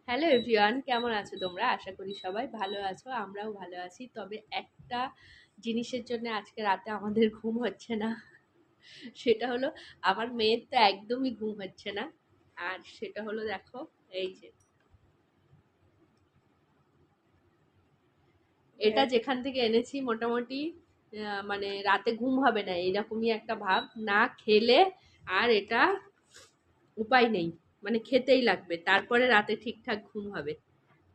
Hello everyone, কেমন আছো তোমরা? আশা করি সবাই ভালো আছো, আমরাও ভালো আছি। তবে একটা জিনিসের জন্য আজকে রাতে আমাদের ঘুম হচ্ছে না। সেটা হলো, আমার মেয়ের তো একদমই ঘুম হচ্ছে না। আর সেটা হলো, দেখো, এই যে এটা যেখান থেকে এনেছি মোটামুটি মানে রাতে ঘুম হবে না এরকমই একটা ভাব, না খেলে আর এটা উপায় নেই, মানে খেতেই লাগবে, তারপরে রাতে ঠিকঠাক ঘুম হবে।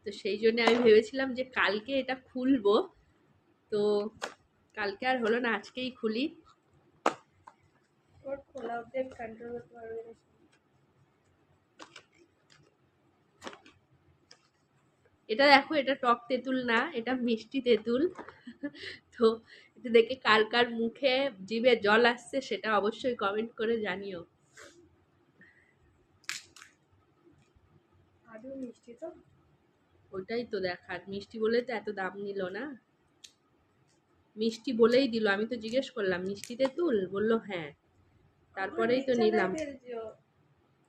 তো সেই জন্য আমি ভেবেছিলাম যে কালকে এটা খুলবো, তো কালকে আর হলো না, আজকেই খুলি। ওর খোলা অবধি কন্ট্রোল করতে পারবে না। এটা দেখো, এটা টক তেঁতুল না, এটা মিষ্টি তেঁতুল। তো এটা দেখে কার কার মুখে জিভে জল আসছে সেটা অবশ্যই কমেন্ট করে জানিও। আদৌ মিষ্টি তো? ওটাই তো দেখার, মিষ্টি বলে তো এত দাম নিল না। মিষ্টি বলেই দিল, আমি তো জিজ্ঞেস করলাম মিষ্টি তেঁতুল, বললো হ্যাঁ, আমার তারপরেই তো বিছানায় নিলাম। ফেলছো।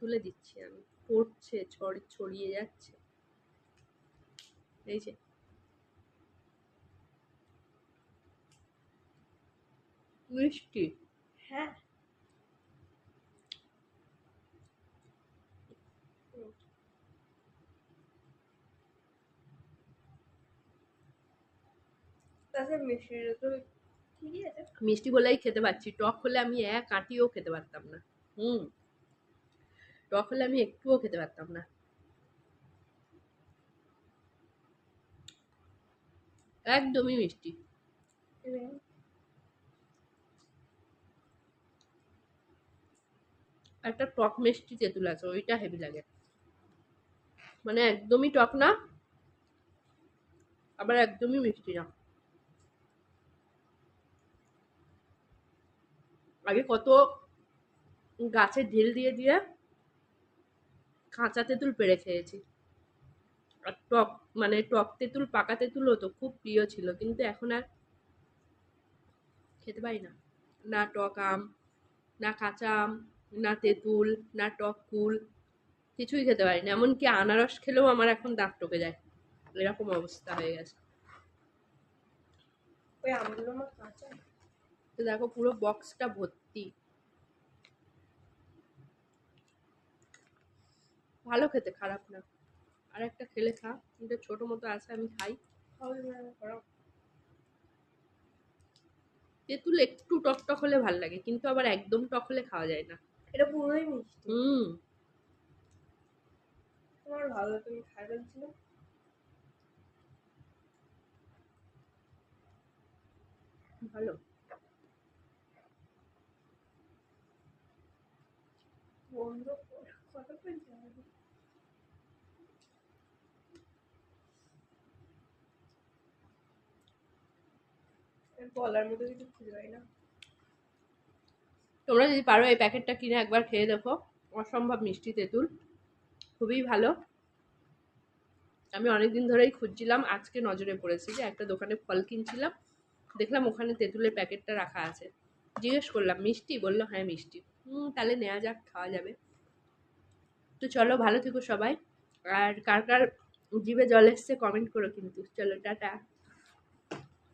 তুলে দিচ্ছি আমি, পড়ছে, ছড়িয়ে যাচ্ছে, এই যে। মিষ্টি। হ্যাঁ। তাছাড়া মিষ্টিটা তো ঠিকই আছে। মিষ্টি বলেই খেতে পাচ্ছি, টক হলে আমি এক আঁটিও খেতে পারতাম না। হুম, টক হলে আমি একটুও খেতে পারতাম না, একদমই মিষ্টি। একটা টক মিষ্টি তেঁতুল আছে, ওইটা হেভি লাগে, মানে একদমই টক না, আবার একদমই মিষ্টি না। আগে কত গাছের ঢিল দিয়ে দিয়ে কাঁচা তেঁতুল পেড়ে খেয়েছি, আর টক, মানে টক তেঁতুল, পাকা তেঁতুলও তো খুব প্রিয় ছিল, কিন্তু এখন আর খেতে পারি না। না টক আম, না কাঁচা আম, না তেঁতুল, না টক কুল, কিছুই খেতে পারি না। এমনকি আনারস খেলেও আমার এখন দাঁত টকে যায়, এরকম অবস্থা হয়ে গেছে। ওই আমগুলো আমার কাঁচা। তো দেখো, পুরো বক্সটা ভর্তি। ভালো খেতে, খারাপ না। আর একটা খেলে খা, এটা ছোট মতো আছে, আমি খাই। খাওয়া যাবে না, খারাপ। তেঁতুল একটু টক টক হলে ভাল লাগে, কিন্তু আবার একদম টক হলে খাওয়া যায় না। এটা পুরোই মিষ্টি। হুম, তোমার ভালো, তুমি খাই ফেলছিলে। ভালো। বন্ধ কর, কতক্ষণ যাবে? বলার মতো কিছু খুঁজে পাই না। তোমরা যদি পারো এই প্যাকেটটা কিনে একবার খেয়ে দেখো, অসম্ভব মিষ্টি তেঁতুল, খুবই ভালো। আমি অনেকদিন ধরেই খুঁজছিলাম, আজকে নজরে পড়েছি যে একটা দোকানে ফল কিনছিলাম, দেখলাম ওখানে তেঁতুলের প্যাকেটটা রাখা আছে। জিজ্ঞেস করলাম মিষ্টি, বললো হ্যাঁ মিষ্টি। তাহলে নেওয়া যাক, খাওয়া যাবে। তো চলো, ভালো থেকো সবাই। আর কার কার জিভে জল এসছে কমেন্ট করো কিন্তু। চলো, টাটা।